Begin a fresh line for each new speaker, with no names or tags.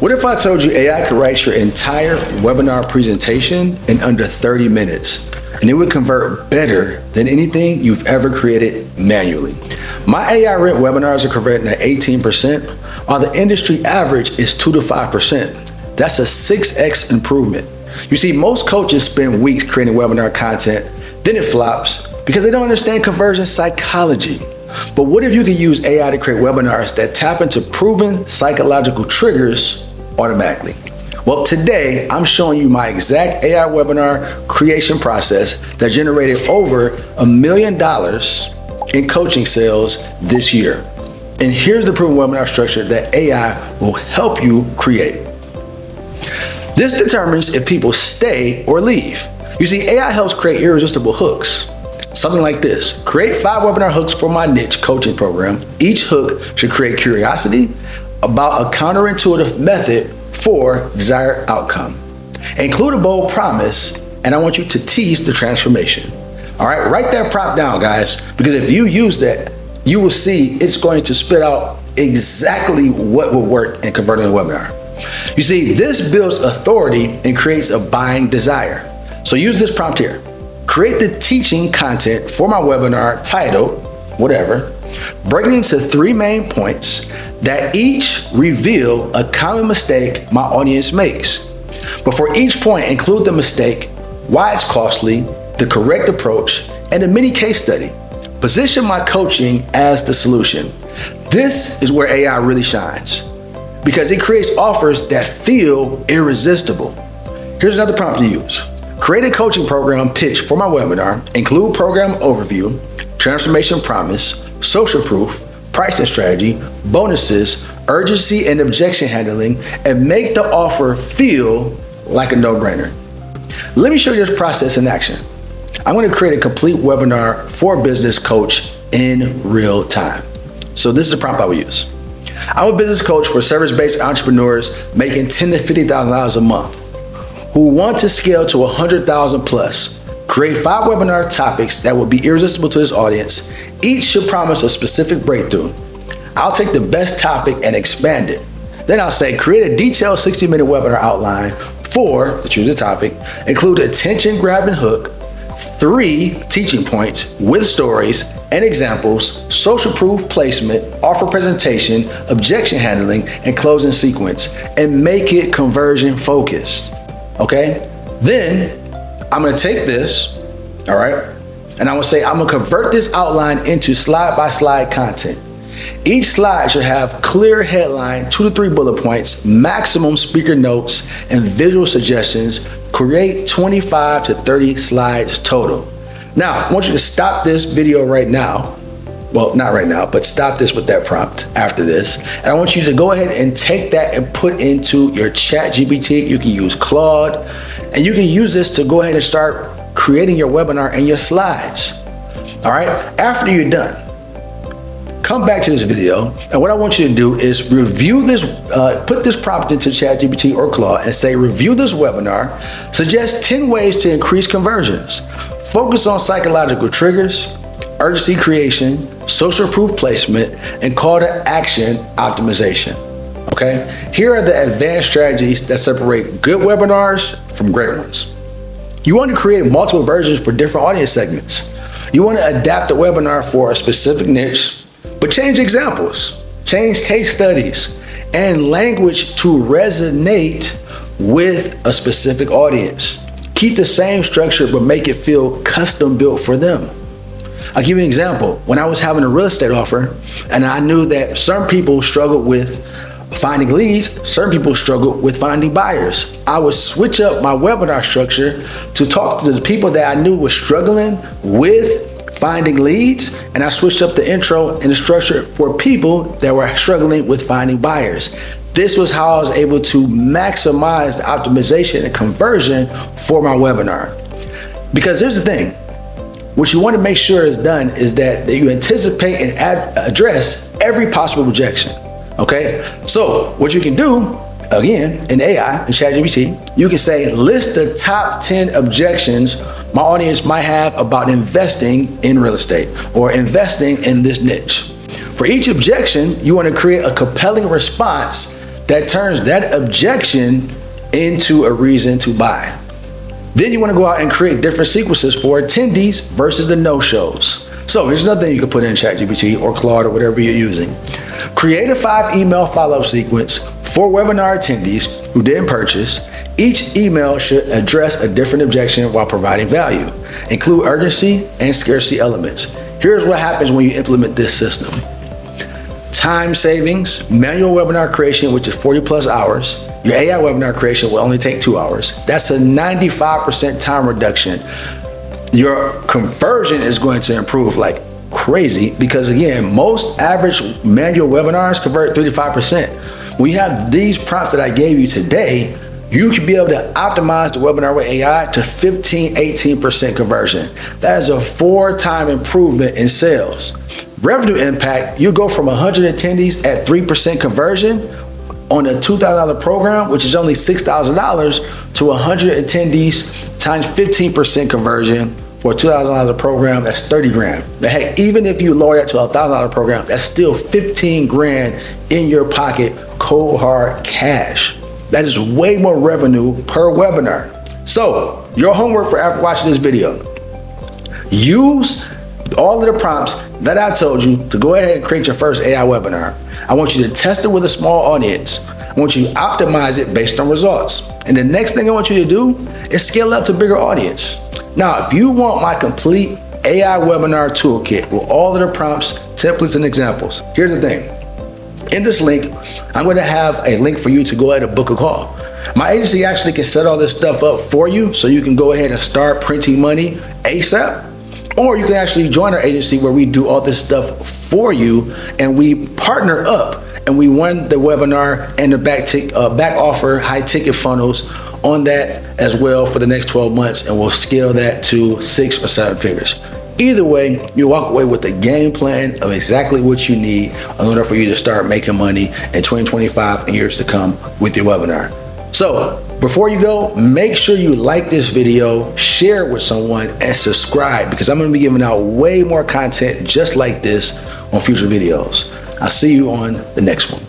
What if I told you AI could write your entire webinar presentation in under 30 minutes, and it would convert better than anything you've ever created manually? My AI written webinars are converting at 18%, while the industry average is 2 to 5%. That's a 6x improvement. You see, most coaches spend weeks creating webinar content, then it flops because they don't understand conversion psychology. But what if you could use AI to create webinars that tap into proven psychological triggers automatically? Well, today I'm showing you my exact AI webinar creation process that generated over $1 million in coaching sales this year. And here's the proven webinar structure that AI will help you create. This determines if people stay or leave. You see, AI helps create irresistible hooks. Something like this: create 5 webinar hooks for my niche coaching program. Each hook should create curiosity about a counterintuitive method for desired outcome. Include a bold promise, and I want you to tease the transformation. All right, write that prompt down, guys, because if you use that, you will see it's going to spit out exactly what will work in converting a webinar. You see, this builds authority and creates a buying desire. So use this prompt here. Create the teaching content for my webinar titled, whatever, breaking into 3 main points that each reveal a common mistake my audience makes. But for each point, include the mistake, why it's costly, the correct approach, and a mini case study. Position my coaching as the solution. This is where AI really shines, because it creates offers that feel irresistible. Here's another prompt to use. Create a coaching program pitch for my webinar. Include program overview, transformation promise, social proof, pricing strategy, bonuses, urgency and objection handling, and make the offer feel like a no-brainer. Let me show you this process in action. I'm going to create a complete webinar for a business coach in real time. So this is the prompt I will use. I'm a business coach for service-based entrepreneurs making $10,000 to $50,000 a month who want to scale to 100,000 plus. Create 5 webinar topics that will be irresistible to this audience. Each should promise a specific breakthrough. I'll take the best topic and expand it. Then I'll say, create a detailed 60-minute webinar outline for the choose a topic, include attention grabbing hook, 3 teaching points with stories and examples, social proof placement, offer presentation, objection handling, and closing sequence, and make it conversion focused. Okay? Then I'm gonna take this, all right, and I'm gonna say, I'm gonna convert this outline into slide-by-slide content. Each slide should have clear headline, 2 to 3 bullet points, maximum speaker notes, and visual suggestions. Create 25 to 30 slides total. Now, I want you to stop this video right now. Well, not right now, but stop this with that prompt after this. And I want you to go ahead and take that and put into your ChatGPT. You can use Claude, and you can use this to go ahead and start creating your webinar and your slides. All right, after you're done, come back to this video, and what I want you to do is review this, put this prompt into ChatGPT or Claude and say, review this webinar, suggest 10 ways to increase conversions, focus on psychological triggers, urgency creation, social proof placement, and call to action optimization. Okay, here are the advanced strategies that separate good webinars from great ones. You want to create multiple versions for different audience segments. You want to adapt the webinar for a specific niche, but change examples, change case studies, and language to resonate with a specific audience. Keep the same structure, but make it feel custom built for them. I'll give you an example. When I was having a real estate offer, and I knew that some people struggled with finding leads, certain people struggled with finding buyers, I would switch up my webinar structure to talk to the people that I knew were struggling with finding leads, and I switched up the intro and the structure for people that were struggling with finding buyers. This was how I was able to maximize the optimization and conversion for my webinar. Because here's the thing, what you want to make sure is done is that you anticipate and address every possible rejection. Okay, so what you can do, again, in AI, in ChatGPT, you can say, list the top 10 objections my audience might have about investing in real estate or investing in this niche. For each objection, you want to create a compelling response that turns that objection into a reason to buy. Then you want to go out and create different sequences for attendees versus the no-shows. So here's another thing you can put in ChatGPT or Claude or whatever you're using. Create a 5-email follow-up sequence for webinar attendees who didn't purchase. Each email should address a different objection while providing value. Include urgency and scarcity elements. Here's what happens when you implement this system. Time savings, manual webinar creation, which is 40 plus hours. Your AI webinar creation will only take 2 hours. That's a 95% time reduction. Your conversion is going to improve like crazy because again, most average manual webinars convert 35%. When you have these prompts that I gave you today, you can be able to optimize the webinar with AI to 18% conversion. That is a 4-time improvement in sales. Revenue impact, you go from 100 attendees at 3% conversion on a $2,000 program, which is only $6,000, to 100 attendees times 15% conversion for a $2,000 program, that's 30 grand. But heck, even if you lower that to a $1,000 program, that's still 15 grand in your pocket, cold hard cash. That is way more revenue per webinar. So your homework for after watching this video, use all of the prompts that I told you to go ahead and create your first AI webinar. I want you to test it with a small audience. I want you to optimize it based on results. And the next thing I want you to do is scale up to a bigger audience. Now, if you want my complete AI webinar toolkit with all of the prompts, templates, and examples, here's the thing. In this link, I'm going to have a link for you to go ahead and book a call. My agency actually can set all this stuff up for you so you can go ahead and start printing money ASAP. Or you can actually join our agency where we do all this stuff for you and we partner up and we run the webinar and the back offer high ticket funnels on that as well for the next 12 months, and we'll scale that to 6 or 7 figures. Either way, you walk away with a game plan of exactly what you need in order for you to start making money in 2025 and years to come with your webinar. So before you go, make sure you like this video, share it with someone, and subscribe because I'm going to be giving out way more content just like this on future videos. I'll see you on the next one.